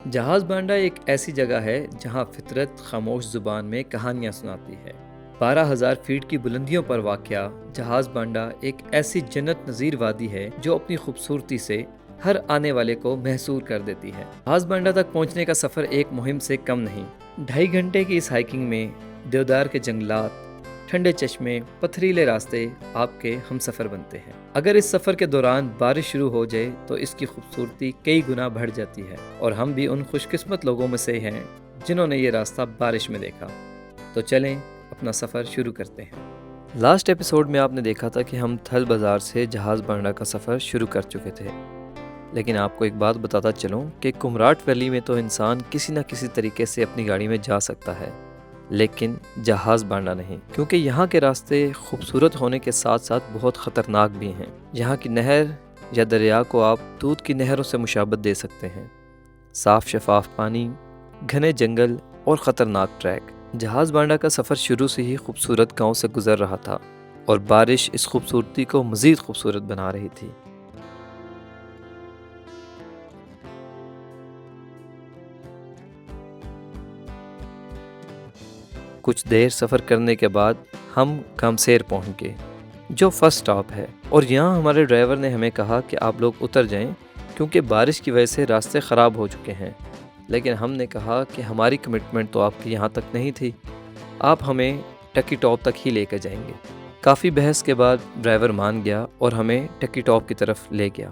जहाज़ बांडा एक ऐसी जगह है जहां फितरत खामोश जुबान में कहानियां सुनाती है। 12,000 फीट की बुलंदियों पर वाक़या जहाज़ बांडा एक ऐसी जन्नत नज़ीर वादी है जो अपनी खूबसूरती से हर आने वाले को महसूर कर देती है। जहाज़ बांडा तक पहुंचने का सफ़र एक मुहिम से कम नहीं। 2.5 घंटे की इस हाइकिंग में देवदार के जंगलात, ठंडे चश्मे, पथरीले रास्ते आपके हमसफ़र बनते हैं। अगर इस सफ़र के दौरान बारिश शुरू हो जाए तो इसकी खूबसूरती कई गुना बढ़ जाती है, और हम भी उन खुशकिस्मत लोगों में से हैं जिन्होंने ये रास्ता बारिश में देखा। तो चलें अपना सफ़र शुरू करते हैं। लास्ट एपिसोड में आपने देखा था कि हम थल बाज़ार से जहाज़ बांडा का सफ़र शुरू कर चुके थे, लेकिन आपको एक बात बताता चलूँ कि कुमराट वैली में तो इंसान किसी न किसी तरीके से अपनी गाड़ी में जा सकता है, लेकिन जहाज़ बांडा नहीं, क्योंकि यहाँ के रास्ते खूबसूरत होने के साथ साथ बहुत ख़तरनाक भी हैं। यहाँ की नहर या दरिया को आप दूध की नहरों से मुशाबत दे सकते हैं। साफ़ शफाफ पानी, घने जंगल और ख़तरनाक ट्रैक। जहाज़ बांडा का सफ़र शुरू से ही खूबसूरत गांव से गुज़र रहा था, और बारिश इस खूबसूरती को मज़ीद खूबसूरत बना रही थी। कुछ देर सफ़र करने के बाद हम कामसेर पहुंच गए, जो फर्स्ट स्टॉप है, और यहाँ हमारे ड्राइवर ने हमें कहा कि आप लोग उतर जाएं क्योंकि बारिश की वजह से रास्ते ख़राब हो चुके हैं। लेकिन हमने कहा कि हमारी कमिटमेंट तो आपकी यहाँ तक नहीं थी, आप हमें टकी टॉप तक ही लेकर जाएंगे। काफ़ी बहस के बाद ड्राइवर मान गया और हमें टकी टॉप की तरफ ले गया।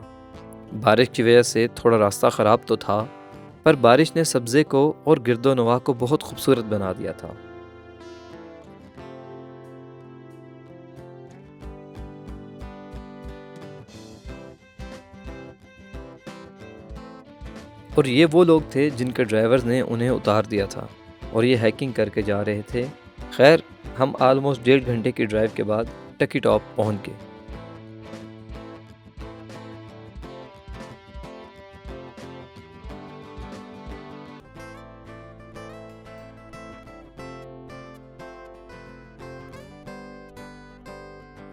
बारिश की वजह से थोड़ा रास्ता ख़राब तो था, पर बारिश ने सब्ज़े को और गिरदोनवा को बहुत खूबसूरत बना दिया था। और ये वो लोग थे जिनके ड्राइवर्स ने उन्हें उतार दिया था, और ये हाइकिंग करके जा रहे थे। खैर, हम आलमोस्ट 1.5 घंटे की ड्राइव के बाद टकी टॉप पहुंच गए।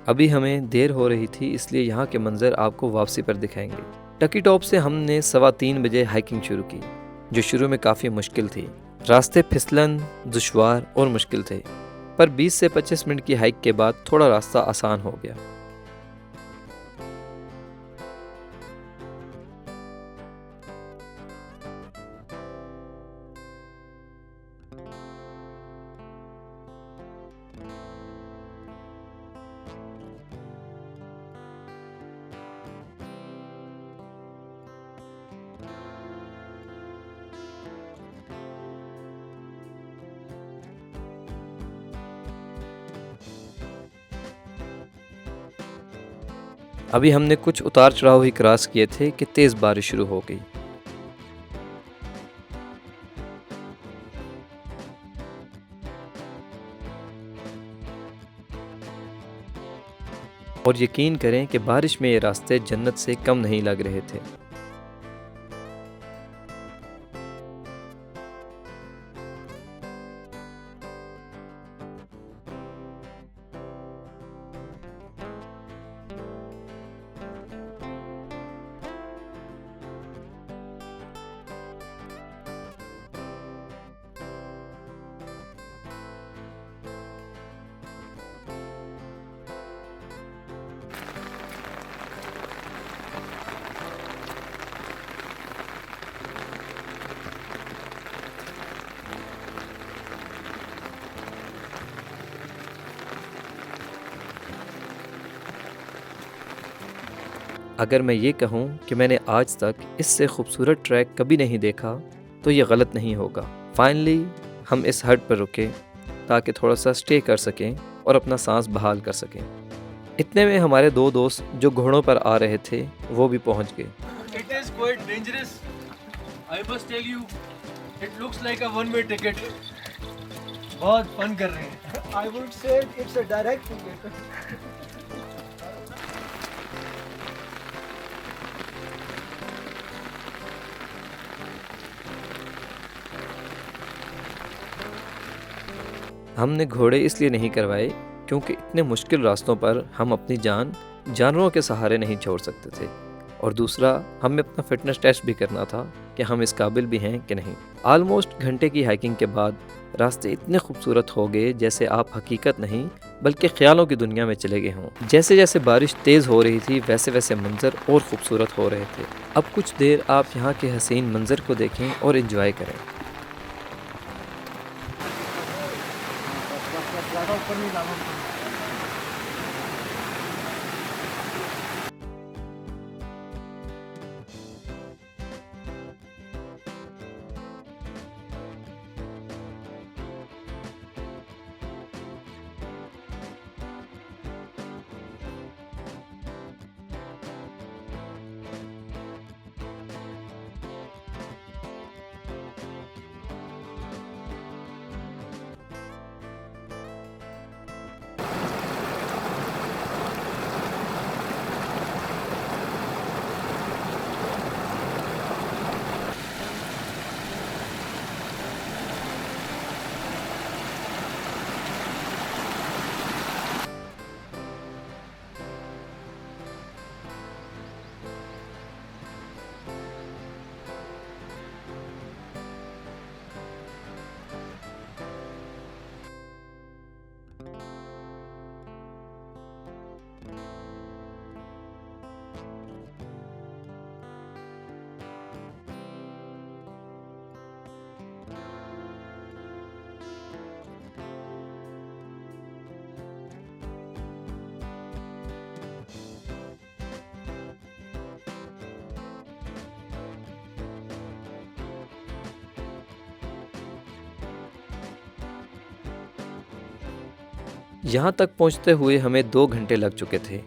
अभी हमें देर हो रही थी, इसलिए यहाँ के मंजर आपको वापसी पर दिखाएंगे। टकी टॉप से हमने 3:15 बजे हाइकिंग शुरू की, जो शुरू में काफ़ी मुश्किल थी। रास्ते फिसलन, दुश्वार और मुश्किल थे, पर 20 से 25 मिनट की हाइक के बाद थोड़ा रास्ता आसान हो गया। अभी हमने कुछ उतार चढ़ाव ही क्रॉस किए थे कि तेज़ बारिश शुरू हो गई। और यकीन करें कि बारिश में ये रास्ते जन्नत से कम नहीं लग रहे थे। अगर मैं ये कहूँ कि मैंने आज तक इससे खूबसूरत ट्रैक कभी नहीं देखा, तो ये गलत नहीं होगा। फाइनली हम इस हट पर रुके ताकि थोड़ा सा स्टे कर सकें और अपना सांस बहाल कर सकें। इतने में हमारे 2 दोस्त जो घोड़ों पर आ रहे थे वो भी पहुंच गए। It is quite dangerous. I must tell you, it looks like a one-way ticket. बहुत फन कर रहे हैं। I would say it's a direct ticket. हमने घोड़े इसलिए नहीं करवाए क्योंकि इतने मुश्किल रास्तों पर हम अपनी जान जानवरों के सहारे नहीं छोड़ सकते थे, और दूसरा हमें अपना फिटनेस टेस्ट भी करना था कि हम इस काबिल भी हैं कि नहीं। ऑलमोस्ट घंटे की हाइकिंग के बाद रास्ते इतने खूबसूरत हो गए जैसे आप हकीकत नहीं बल्कि ख्यालों की दुनिया में चले गए हों। जैसे जैसे बारिश तेज़ हो रही थी वैसे वैसे मंजर और खूबसूरत हो रहे थे। अब कुछ देर आप यहाँ के हसीन मंजर को देखें और इन्जॉय करें। यहाँ तक पहुँचते हुए हमें 2 घंटे लग चुके थे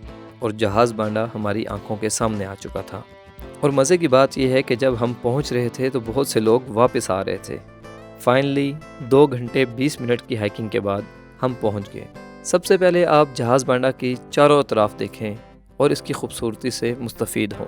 और जहाज़ बांडा हमारी आंखों के सामने आ चुका था। और मज़े की बात यह है कि जब हम पहुँच रहे थे तो बहुत से लोग वापस आ रहे थे। फाइनली 2 घंटे 20 मिनट की हाइकिंग के बाद हम पहुँच गए। सबसे पहले आप जहाज़ बांडा की चारों तरफ देखें और इसकी खूबसूरती से मुस्तफ़ीद हों।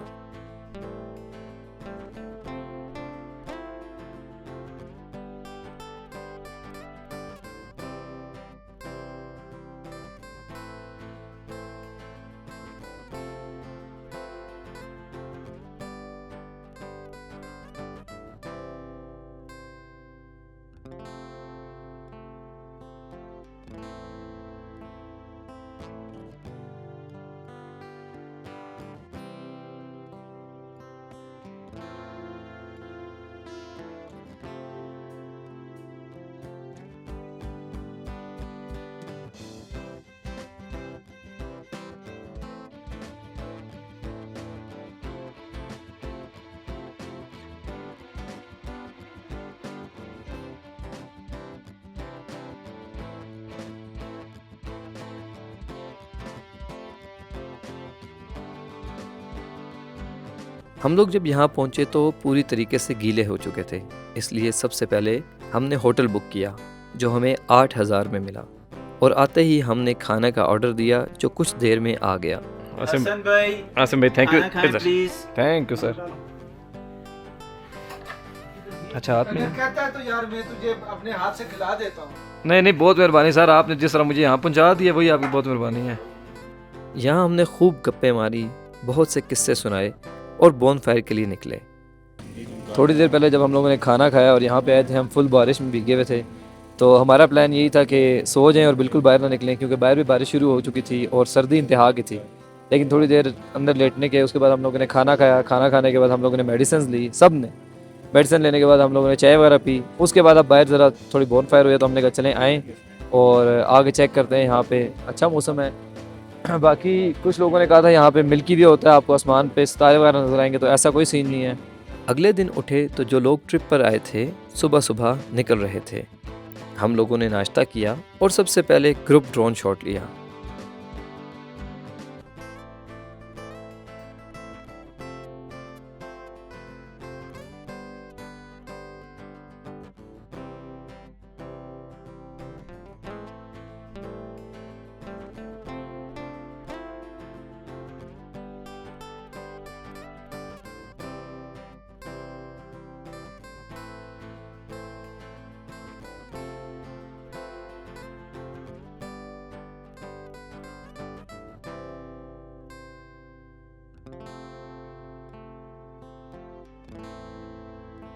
हम लोग जब यहाँ पहुँचे तो पूरी तरीके से गीले हो चुके थे, इसलिए सबसे पहले हमने होटल बुक किया जो हमें 8,000 में मिला और आते ही हमने खाने का ऑर्डर दिया जो कुछ देर में आ गया। आसिम भाई thank you please. Thank you sir. अच्छा हाथ में कहता है तो यार मैं तुझे अपने हाथ से खिला देता हूँ। नहीं नहीं, बहुत मेहरबानी सर, आपने जिस तरह मुझे यहाँ पहुँचा दिया वही आपकी बहुत मेहरबानी है। यहाँ हमने खूब गप्पे मारी, बहुत से किस्से सुनाए और बोन फायर के लिए निकले। थोड़ी देर पहले जब हम लोगों ने खाना खाया और यहाँ पे आए थे, हम फुल बारिश में भीगे हुए थे, तो हमारा प्लान यही था कि सो जाएं और बिल्कुल बाहर ना निकलें क्योंकि बाहर भी बारिश शुरू हो चुकी थी और सर्दी इंतहा की थी। लेकिन थोड़ी देर अंदर लेटने के उसके बाद हम लोगों ने खाना खाया। खाना खाने के बाद हम लोगों ने मेडिसिन ली, सब ने मेडिसिन लेने के बाद हम लोगों ने चाय वगैरह पी। उसके बाद अब बाहर ज़रा थोड़ी बोन फायर हुई तो हमने कहा चलें आएँ और आगे चेक करते हैं। यहाँ पे अच्छा मौसम है। बाकी कुछ लोगों ने कहा था यहाँ पे मिल्की भी होता है, आपको आसमान पे सितारे वगैरह नजर आएंगे, तो ऐसा कोई सीन नहीं है। अगले दिन उठे तो जो लोग ट्रिप पर आए थे सुबह सुबह निकल रहे थे। हम लोगों ने नाश्ता किया और सबसे पहले ग्रुप ड्रोन शॉट लिया।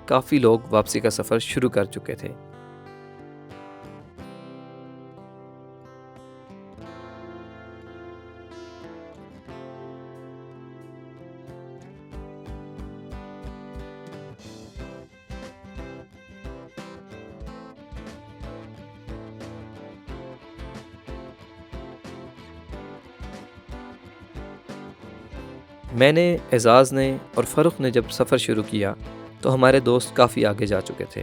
काफ़ी लोग वापसी का सफ़र शुरू कर चुके थे। मैंने, एजाज़ ने और फ़रुख ने जब सफ़र शुरू किया तो हमारे दोस्त काफ़ी आगे जा चुके थे,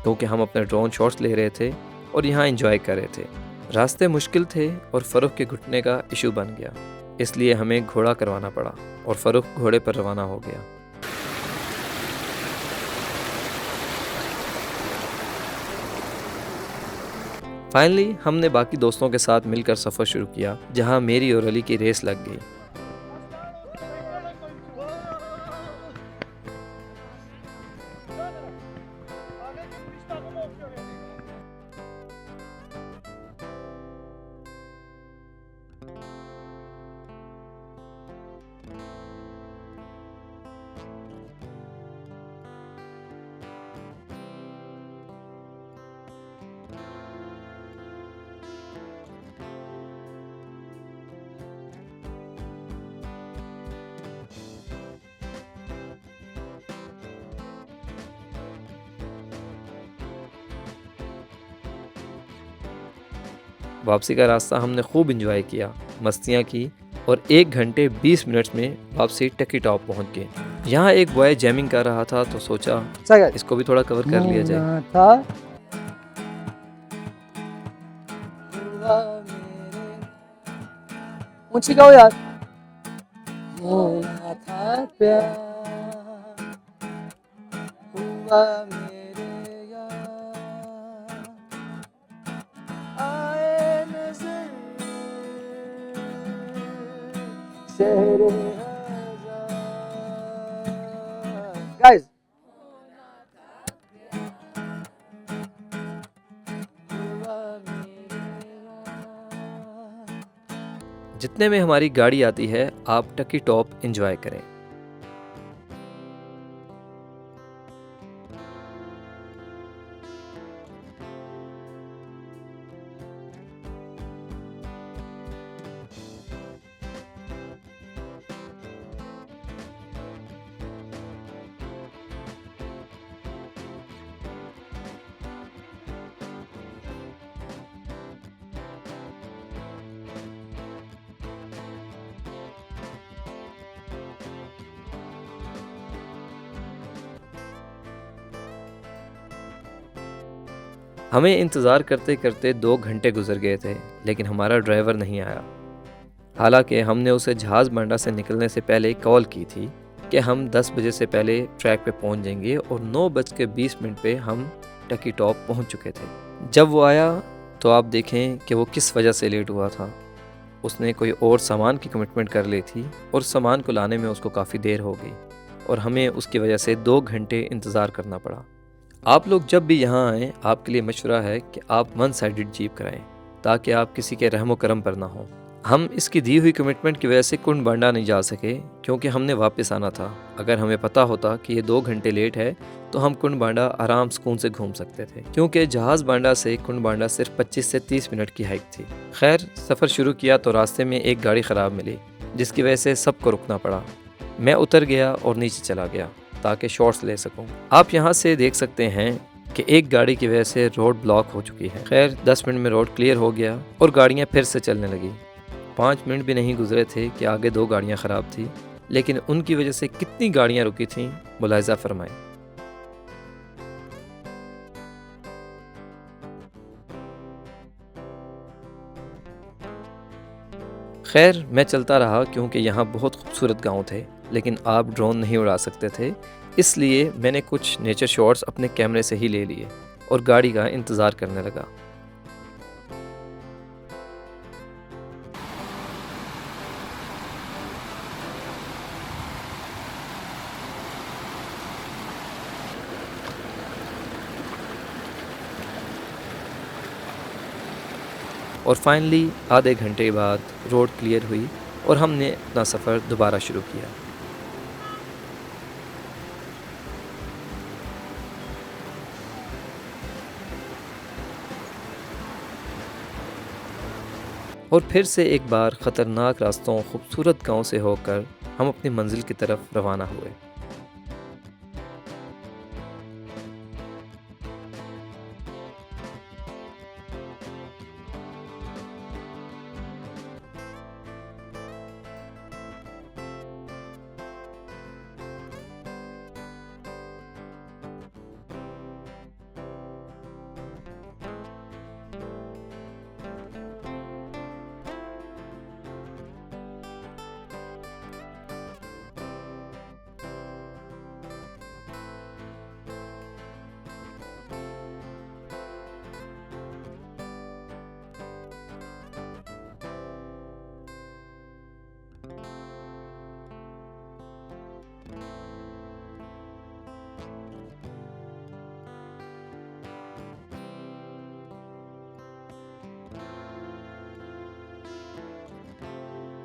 क्योंकि हम अपने ड्रोन शॉट्स ले रहे थे और यहाँ एंजॉय कर रहे थे। रास्ते मुश्किल थे और फ़रुख के घुटने का इशू बन गया, इसलिए हमें घोड़ा करवाना पड़ा और फ़रुख घोड़े पर रवाना हो गया। फाइनली हमने बाकी दोस्तों के साथ मिलकर सफ़र शुरू किया, जहाँ मेरी और अली की रेस लग गई। वापसी का रास्ता हमने खूब इंजॉय किया, मस्तियाँ की और 1 घंटे 20 मिनट्स में वापसी टकी टॉप पहुँच गए। यहाँ एक बॉय जैमिंग कर रहा था तो सोचा इसको भी थोड़ा कवर कर लिया जाए। ऊंची गाओ यार। होना था प्यार हुआ मेरे यार, आए नजर शहरे हजार। गाइस जितने में हमारी गाड़ी आती है आप टकी टॉप एंजॉय करें। हमें इंतज़ार करते करते 2 घंटे गुजर गए थे, लेकिन हमारा ड्राइवर नहीं आया। हालांकि हमने उसे जहाज़ बांडा से निकलने से पहले कॉल की थी कि हम 10 बजे से पहले ट्रैक पे पहुंच जाएंगे और 9:20 पे हम टकी टॉप पहुंच चुके थे। जब वो आया तो आप देखें कि वो किस वजह से लेट हुआ था। उसने कोई और सामान की कमिटमेंट कर ली थी और सामान को लाने में उसको काफ़ी देर हो गई और हमें उसकी वजह से 2 घंटे इंतज़ार करना पड़ा। आप लोग जब भी यहाँ आएँ, आपके लिए मशवरा है कि आप 1 साइडेड जीप कराएं ताकि आप किसी के रहमो करम पर ना हो। हम इसकी दी हुई कमिटमेंट की वजह से कुंड बांडा नहीं जा सके, क्योंकि हमने वापस आना था। अगर हमें पता होता कि ये 2 घंटे लेट है तो हम कुंड बांडा आराम सुकून से घूम सकते थे, क्योंकि जहाज़ बांडा से कुंड बांडा सिर्फ 25 से 30 मिनट की हाइक थी। खैर, सफ़र शुरू किया तो रास्ते में एक गाड़ी ख़राब मिली, जिसकी वजह से सबको रुकना पड़ा। मैं उतर गया और नीचे चला गया ताकि शॉट्स ले सकूं। आप यहाँ से देख सकते हैं कि एक गाड़ी की वजह से रोड ब्लॉक हो चुकी है। खैर, 10 मिनट में रोड क्लियर हो गया और गाड़ियाँ फिर से चलने लगी। 5 मिनट भी नहीं गुजरे थे कि आगे 2 गाड़ियाँ ख़राब थी, लेकिन उनकी वजह से कितनी गाड़ियाँ रुकी थीं मुलाहिज़ा फरमाएं। खैर, मैं चलता रहा क्योंकि यहाँ बहुत खूबसूरत गांव थे, लेकिन आप ड्रोन नहीं उड़ा सकते थे, इसलिए मैंने कुछ नेचर शॉट्स अपने कैमरे से ही ले लिए और गाड़ी का इंतज़ार करने लगा। और फाइनली आधे घंटे बाद रोड क्लियर हुई और हमने अपना सफ़र दोबारा शुरू किया। और फिर से एक बार ख़तरनाक रास्तों खूबसूरत गांव से होकर हम अपनी मंजिल की तरफ रवाना हुए।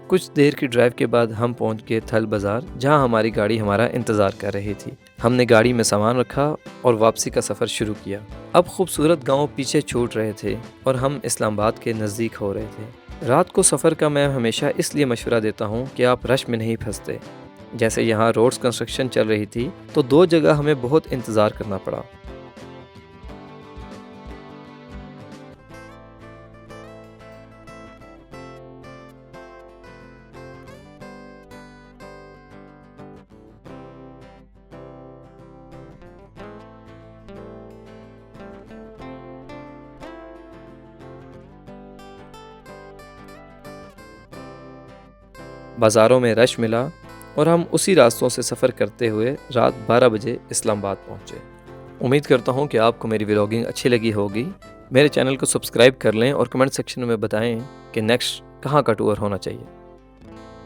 कुछ देर की ड्राइव के बाद हम पहुंच गए थल बाज़ार, जहां हमारी गाड़ी हमारा इंतज़ार कर रही थी। हमने गाड़ी में सामान रखा और वापसी का सफ़र शुरू किया। अब खूबसूरत गांव पीछे छूट रहे थे और हम इस्लामाबाद के नज़दीक हो रहे थे। रात को सफ़र का मैं हमेशा इसलिए मशवरा देता हूं कि आप रश में नहीं फंसते। जैसे यहाँ रोड्स कंस्ट्रक्शन चल रही थी तो 2 जगह हमें बहुत इंतज़ार करना पड़ा। बाज़ारों में रश मिला और हम उसी रास्तों से सफ़र करते हुए रात 12 बजे इस्लामाबाद पहुँचे। उम्मीद करता हूँ कि आपको मेरी व्लॉगिंग अच्छी लगी होगी। मेरे चैनल को सब्सक्राइब कर लें और कमेंट सेक्शन में बताएं कि नेक्स्ट कहाँ का टूर होना चाहिए।